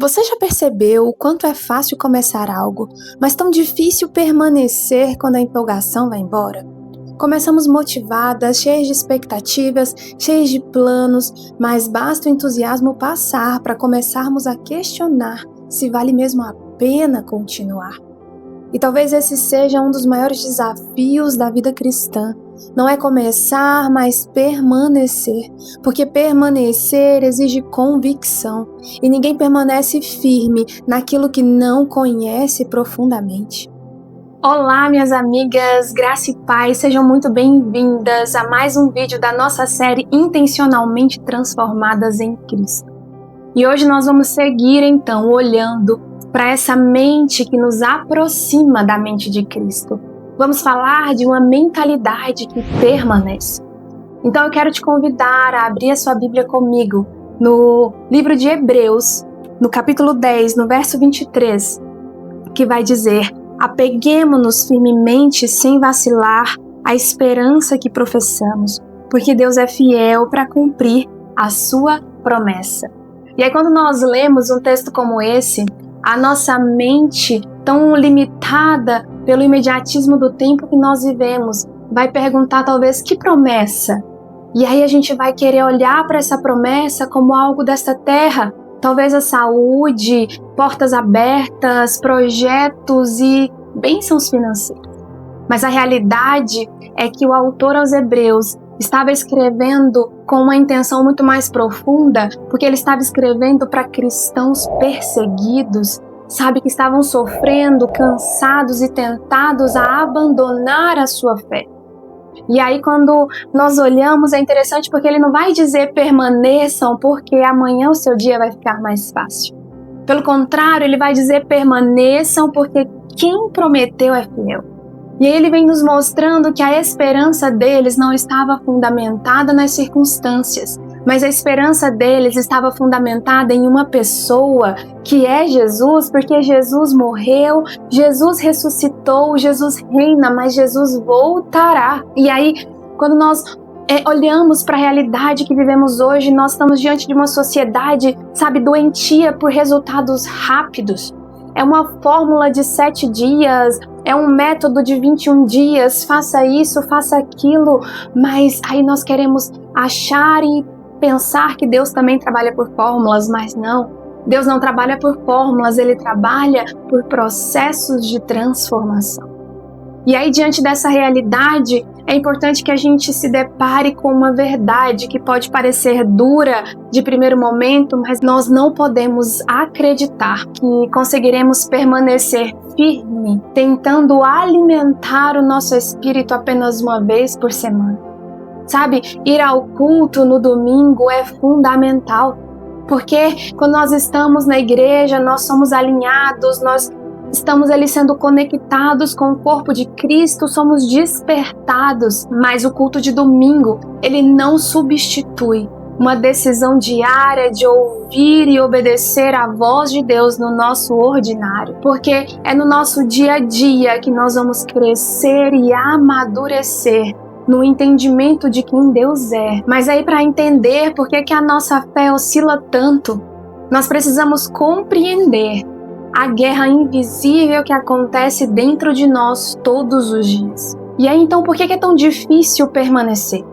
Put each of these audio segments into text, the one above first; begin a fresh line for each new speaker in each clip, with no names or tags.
Você já percebeu o quanto é fácil começar algo, mas tão difícil permanecer quando a empolgação vai embora? Começamos motivadas, cheias de expectativas, cheias de planos, mas basta o entusiasmo passar para começarmos a questionar se vale mesmo a pena continuar. E talvez esse seja um dos maiores desafios da vida cristã. Não é começar, mas permanecer, porque permanecer exige convicção, e ninguém permanece firme naquilo que não conhece profundamente. Olá, minhas amigas, graça e paz, sejam muito bem-vindas a mais um vídeo da nossa série Intencionalmente Transformadas em Cristo. E hoje nós vamos seguir então olhando para essa mente que nos aproxima da mente de Cristo. Vamos falar de uma mentalidade que permanece. Então eu quero te convidar a abrir a sua Bíblia comigo no livro de Hebreus, no capítulo 10, no verso 23, que vai dizer: apeguemo-nos firmemente sem vacilar à esperança que professamos, porque Deus é fiel para cumprir a sua promessa. E aí quando nós lemos um texto como esse, a nossa mente, tão limitada pelo imediatismo do tempo que nós vivemos, vai perguntar talvez que promessa? E aí a gente vai querer olhar para essa promessa como algo desta terra, talvez a saúde, portas abertas, projetos e bênçãos financeiras. Mas a realidade é que o autor aos Hebreus estava escrevendo com uma intenção muito mais profunda, porque ele estava escrevendo para cristãos perseguidos, sabe, que estavam sofrendo, cansados e tentados a abandonar a sua fé. E aí quando nós olhamos, é interessante porque ele não vai dizer permaneçam porque amanhã o seu dia vai ficar mais fácil. Pelo contrário, ele vai dizer permaneçam porque quem prometeu é fiel. E aí ele vem nos mostrando que a esperança deles não estava fundamentada nas circunstâncias, mas a esperança deles estava fundamentada em uma pessoa que é Jesus, porque Jesus morreu, Jesus ressuscitou, Jesus reina, mas Jesus voltará. E aí, quando nós olhamos para a realidade que vivemos hoje, nós estamos diante de uma sociedade, sabe, doentia por resultados rápidos. É uma fórmula de 7 dias, é um método de 21 dias, faça isso, faça aquilo, mas aí nós queremos achar e pensar que Deus também trabalha por fórmulas, mas não. Deus não trabalha por fórmulas, Ele trabalha por processos de transformação. E aí, diante dessa realidade, é importante que a gente se depare com uma verdade que pode parecer dura de primeiro momento, mas nós não podemos acreditar que conseguiremos permanecer firme, tentando alimentar o nosso espírito apenas uma vez por semana. Sabe, ir ao culto no domingo é fundamental, porque quando nós estamos na igreja, nós somos alinhados, nós estamos ali sendo conectados com o corpo de Cristo, somos despertados, mas o culto de domingo, ele não substitui uma decisão diária de ouvir e obedecer à voz de Deus no nosso ordinário, porque é no nosso dia a dia que nós vamos crescer e amadurecer no entendimento de quem Deus é. Mas aí, para entender por que a nossa fé oscila tanto, nós precisamos compreender a guerra invisível que acontece dentro de nós todos os dias. E aí então, por que é tão difícil permanecer?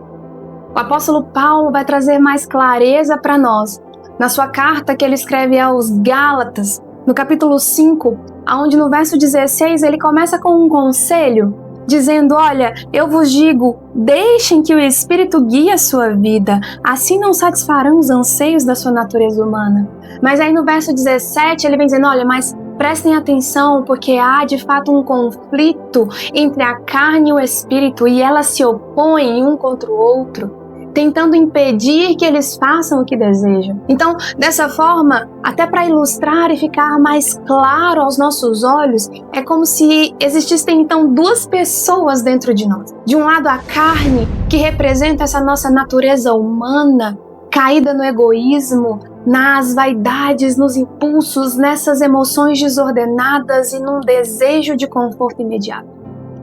O apóstolo Paulo vai trazer mais clareza para nós na sua carta que ele escreve aos Gálatas, no capítulo 5, onde no verso 16 ele começa com um conselho, dizendo: olha, eu vos digo, deixem que o Espírito guie a sua vida, assim não satisfarão os anseios da sua natureza humana. Mas aí no verso 17 ele vem dizendo: olha, mas prestem atenção, porque há de fato um conflito entre a carne e o Espírito, e elas se opõem um contra o outro, tentando impedir que eles façam o que desejam. Então, dessa forma, até para ilustrar e ficar mais claro aos nossos olhos, é como se existissem então duas pessoas dentro de nós. De um lado, a carne, que representa essa nossa natureza humana, caída no egoísmo, nas vaidades, nos impulsos, nessas emoções desordenadas e num desejo de conforto imediato.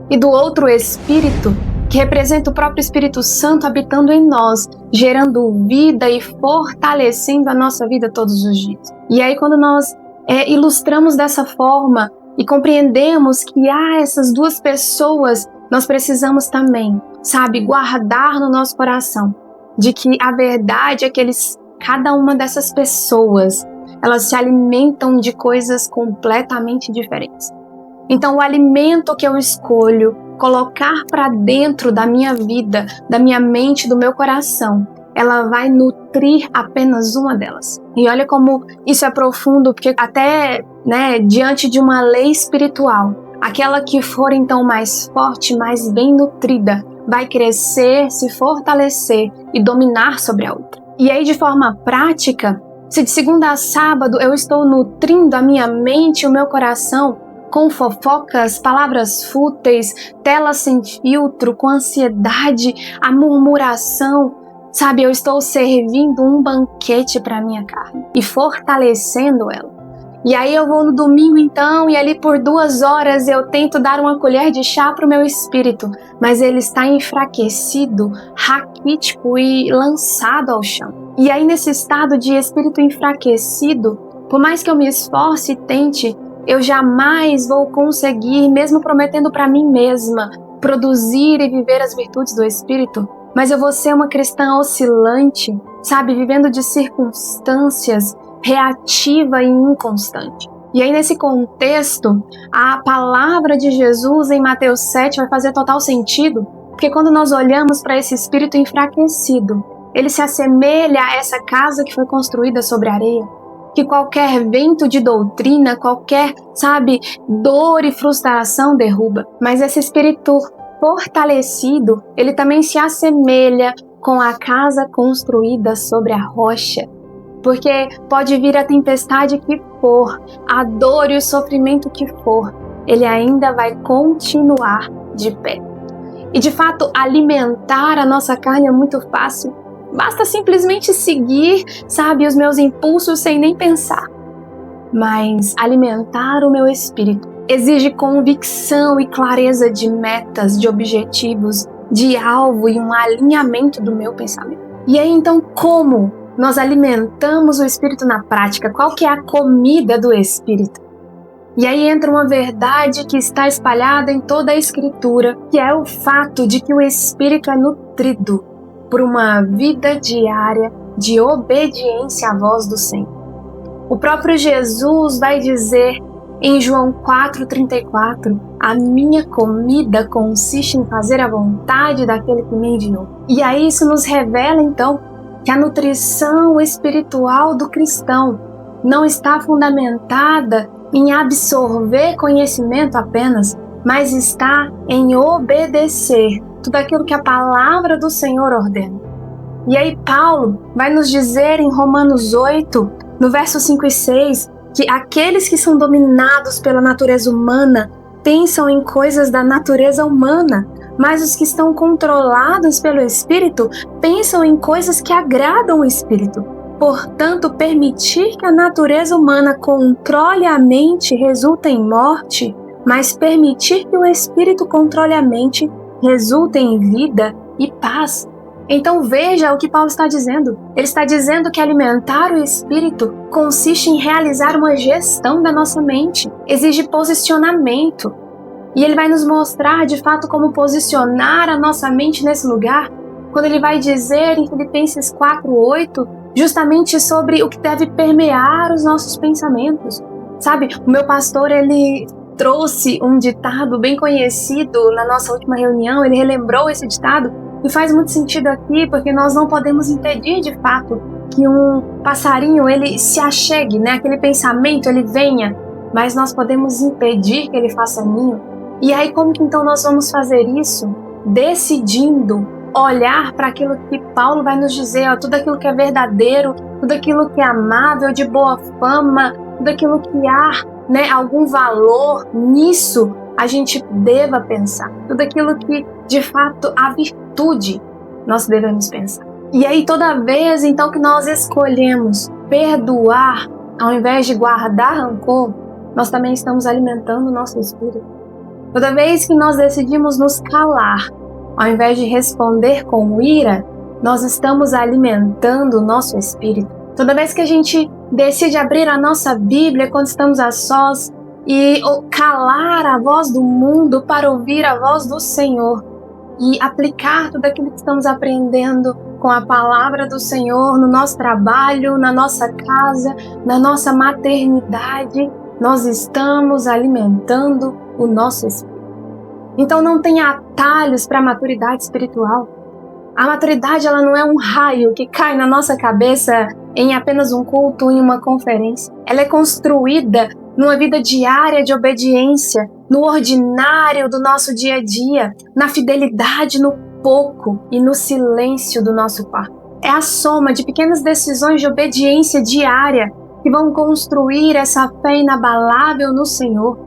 E do outro, o espírito, que representa o próprio Espírito Santo habitando em nós, gerando vida e fortalecendo a nossa vida todos os dias. E aí quando nós ilustramos dessa forma e compreendemos que essas duas pessoas, nós precisamos também, guardar no nosso coração de que a verdade é que cada uma dessas pessoas, elas se alimentam de coisas completamente diferentes. Então, o alimento que eu escolho colocar para dentro da minha vida, da minha mente, do meu coração, ela vai nutrir apenas uma delas. E olha como isso é profundo, porque até, diante de uma lei espiritual, aquela que for então mais forte, mais bem nutrida, vai crescer, se fortalecer e dominar sobre a outra. E aí, de forma prática, se de segunda a sábado eu estou nutrindo a minha mente e o meu coração com fofocas, palavras fúteis, telas sem filtro, com ansiedade, a murmuração, eu estou servindo um banquete para minha carne e fortalecendo ela. E aí eu vou no domingo então e ali por 2 horas eu tento dar uma colher de chá para o meu espírito, mas ele está enfraquecido, raquítico e lançado ao chão. E aí nesse estado de espírito enfraquecido, por mais que eu me esforce e tente, eu jamais vou conseguir, mesmo prometendo para mim mesma, produzir e viver as virtudes do Espírito, mas eu vou ser uma cristã oscilante, vivendo de circunstâncias, reativa e inconstante. E aí nesse contexto, a palavra de Jesus em Mateus 7 vai fazer total sentido, porque quando nós olhamos para esse espírito enfraquecido, ele se assemelha a essa casa que foi construída sobre areia, que qualquer vento de doutrina, qualquer, dor e frustração derruba. Mas esse espírito fortalecido, ele também se assemelha com a casa construída sobre a rocha. Porque pode vir a tempestade que for, a dor e o sofrimento que for, ele ainda vai continuar de pé. E de fato, alimentar a nossa carne é muito fácil. Basta simplesmente seguir, os meus impulsos sem nem pensar. Mas alimentar o meu espírito exige convicção e clareza de metas, de objetivos, de alvo e um alinhamento do meu pensamento. E aí então como nós alimentamos o espírito na prática? Qual que é a comida do espírito? E aí entra uma verdade que está espalhada em toda a Escritura, que é o fato de que o espírito é nutrido por uma vida diária de obediência à voz do Senhor. O próprio Jesus vai dizer em João 4,34, a minha comida consiste em fazer a vontade daquele que me enviou. E aí isso nos revela então que a nutrição espiritual do cristão não está fundamentada em absorver conhecimento apenas, mas está em obedecer tudo aquilo que a palavra do Senhor ordena. E aí Paulo vai nos dizer em Romanos 8, no verso 5 e 6, que aqueles que são dominados pela natureza humana pensam em coisas da natureza humana, mas os que estão controlados pelo Espírito pensam em coisas que agradam o Espírito. Portanto, permitir que a natureza humana controle a mente resulta em morte, mas permitir que o Espírito controle a mente resulta em vida e paz. Então veja o que Paulo está dizendo. Ele está dizendo que alimentar o Espírito consiste em realizar uma gestão da nossa mente, exige posicionamento. E ele vai nos mostrar de fato como posicionar a nossa mente nesse lugar, quando ele vai dizer em Filipenses 4:8, justamente sobre o que deve permear os nossos pensamentos. O meu pastor, ele trouxe um ditado bem conhecido na nossa última reunião, ele relembrou esse ditado, e faz muito sentido aqui, porque nós não podemos impedir de fato que um passarinho ele se achegue, aquele pensamento ele venha, mas nós podemos impedir que ele faça ninho. E aí como que então nós vamos fazer isso? Decidindo olhar para aquilo que Paulo vai nos dizer, tudo aquilo que é verdadeiro, tudo aquilo que é amável, de boa fama, tudo aquilo que há algum valor, nisso a gente deva pensar. Tudo aquilo que de fato há virtude, nós devemos pensar. E aí toda vez então que nós escolhemos perdoar ao invés de guardar rancor, nós também estamos alimentando o nosso espírito. Toda vez que nós decidimos nos calar ao invés de responder com ira, nós estamos alimentando o nosso espírito. Toda vez que a gente decide abrir a nossa Bíblia quando estamos a sós e calar a voz do mundo para ouvir a voz do Senhor e aplicar tudo aquilo que estamos aprendendo com a palavra do Senhor no nosso trabalho, na nossa casa, na nossa maternidade, nós estamos alimentando o nosso espírito. Então não tem atalhos para a maturidade espiritual. A maturidade, ela não é um raio que cai na nossa cabeça em apenas um culto ou em uma conferência. Ela é construída numa vida diária de obediência, no ordinário do nosso dia a dia, na fidelidade no pouco e no silêncio do nosso quarto. É a soma de pequenas decisões de obediência diária que vão construir essa fé inabalável no Senhor.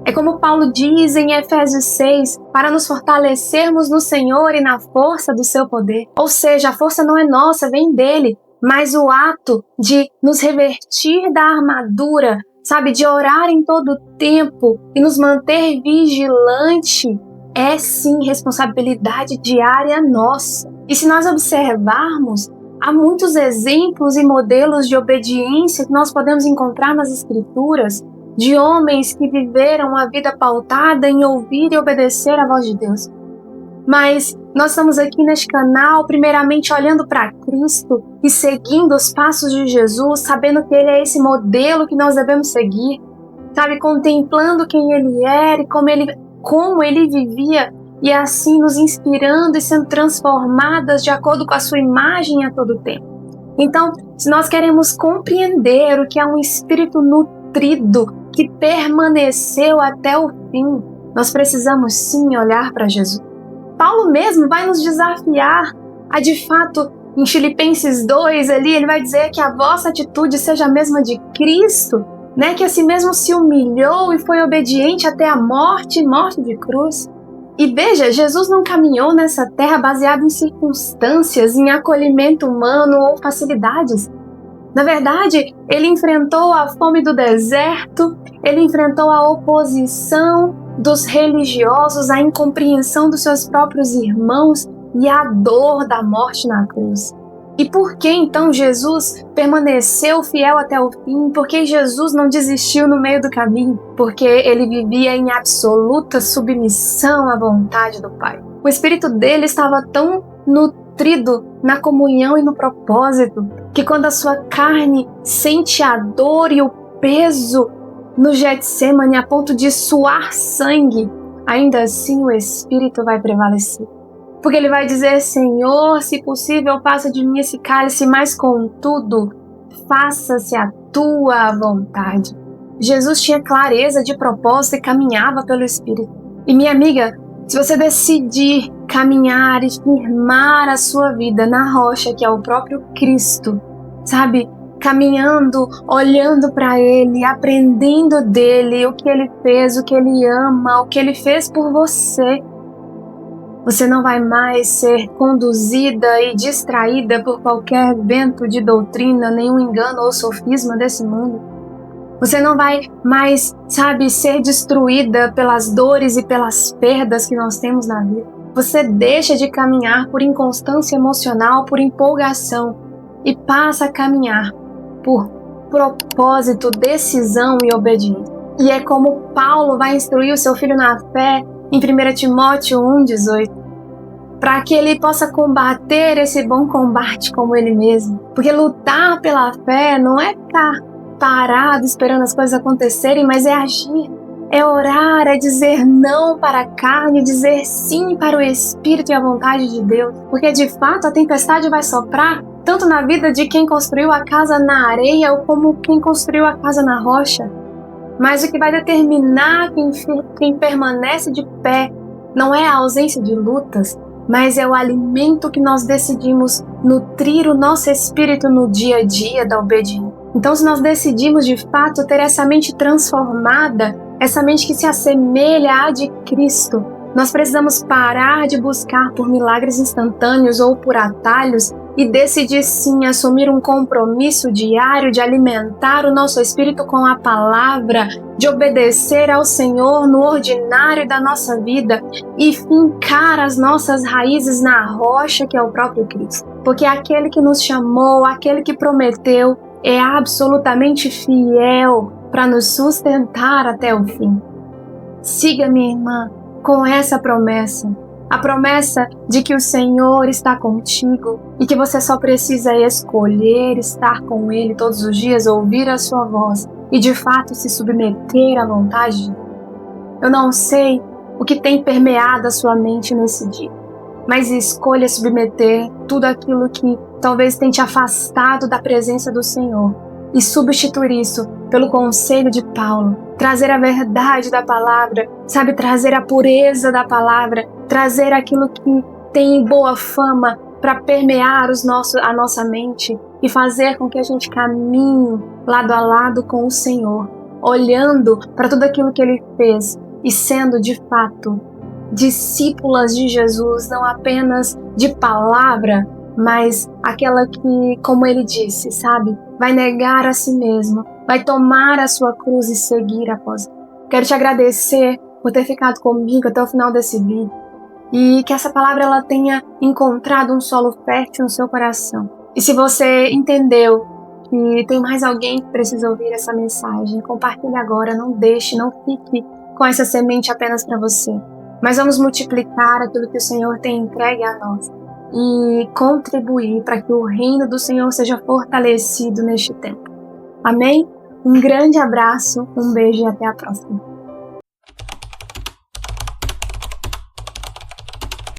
É como Paulo diz em Efésios 6, para nos fortalecermos no Senhor e na força do seu poder. Ou seja, a força não é nossa, vem dele, mas o ato de nos revertir da armadura, sabe, de orar em todo o tempo e nos manter vigilante, é sim responsabilidade diária nossa. E se nós observarmos, há muitos exemplos e modelos de obediência que nós podemos encontrar nas Escrituras, de homens que viveram a vida pautada em ouvir e obedecer a voz de Deus. Mas nós estamos aqui neste canal, primeiramente olhando para Cristo e seguindo os passos de Jesus, sabendo que Ele é esse modelo que nós devemos seguir, sabe, contemplando quem Ele era e como Ele vivia, e assim nos inspirando e sendo transformadas de acordo com a sua imagem a todo tempo. Então, se nós queremos compreender o que é um espírito nutrido, que permaneceu até o fim, nós precisamos sim olhar para Jesus. Paulo mesmo vai nos desafiar a, de fato, em Filipenses 2, ali, ele vai dizer que a vossa atitude seja a mesma de Cristo, né? Que a si mesmo se humilhou e foi obediente até a morte de cruz. E veja, Jesus não caminhou nessa terra baseado em circunstâncias, em acolhimento humano ou facilidades. Na verdade, ele enfrentou a fome do deserto, ele enfrentou a oposição dos religiosos, a incompreensão dos seus próprios irmãos e a dor da morte na cruz. E por que então Jesus permaneceu fiel até o fim? Por que Jesus não desistiu no meio do caminho? Porque ele vivia em absoluta submissão à vontade do Pai. O espírito dele estava tão nutrido na comunhão e no propósito, que quando a sua carne sente a dor e o peso no Getsemane a ponto de suar sangue, ainda assim o Espírito vai prevalecer. Porque ele vai dizer: Senhor, se possível, passa de mim esse cálice, mas contudo, faça-se a tua vontade. Jesus tinha clareza de propósito e caminhava pelo Espírito. E minha amiga, se você decidir caminhar e firmar a sua vida na rocha, que é o próprio Cristo, sabe? Caminhando, olhando para Ele, aprendendo dele, o que Ele fez, o que Ele ama, o que Ele fez por você. Você não vai mais ser conduzida e distraída por qualquer vento de doutrina, nenhum engano ou sofisma desse mundo. Você não vai mais, sabe, ser destruída pelas dores e pelas perdas que nós temos na vida. Você deixa de caminhar por inconstância emocional, por empolgação, e passa a caminhar por propósito, decisão e obediência. E é como Paulo vai instruir o seu filho na fé em 1 Timóteo 1,18, para que ele possa combater esse bom combate como ele mesmo. Porque lutar pela fé não é ficar parado esperando as coisas acontecerem, mas é agir, é orar, é dizer não para a carne, dizer sim para o Espírito e a vontade de Deus. Porque de fato a tempestade vai soprar tanto na vida de quem construiu a casa na areia como quem construiu a casa na rocha. Mas o que vai determinar quem permanece de pé não é a ausência de lutas, mas é o alimento que nós decidimos nutrir o nosso espírito no dia a dia da obediência. Então, se nós decidimos de fato ter essa mente transformada, essa mente que se assemelha à de Cristo, nós precisamos parar de buscar por milagres instantâneos ou por atalhos e decidir sim assumir um compromisso diário de alimentar o nosso espírito com a palavra, de obedecer ao Senhor no ordinário da nossa vida e fincar as nossas raízes na rocha que é o próprio Cristo. Porque aquele que nos chamou, aquele que prometeu, é absolutamente fiel para nos sustentar até o fim. Siga, minha irmã, com essa promessa. A promessa de que o Senhor está contigo e que você só precisa escolher estar com Ele todos os dias, ouvir a sua voz e de fato se submeter à vontade. Eu não sei o que tem permeado a sua mente nesse dia, mas escolha submeter tudo aquilo que talvez tenha te afastado da presença do Senhor e substituir isso pelo conselho de Paulo, trazer a verdade da palavra, sabe, trazer a pureza da palavra, trazer aquilo que tem boa fama para permear a nossa mente e fazer com que a gente caminhe lado a lado com o Senhor, olhando para tudo aquilo que Ele fez e sendo de fato discípulas de Jesus, não apenas de palavra, mas aquela que, como Ele disse, sabe, vai negar a si mesmo, vai tomar a sua cruz e seguir após Ele. Quero te agradecer por ter ficado comigo até o final desse vídeo e que essa palavra ela tenha encontrado um solo fértil no seu coração. E se você entendeu que tem mais alguém que precisa ouvir essa mensagem, compartilhe agora, não deixe, não fique com essa semente apenas para você. Mas vamos multiplicar aquilo que o Senhor tem entregue a nós e contribuir para que o reino do Senhor seja fortalecido neste tempo. Amém? Um grande abraço, um beijo e até a próxima.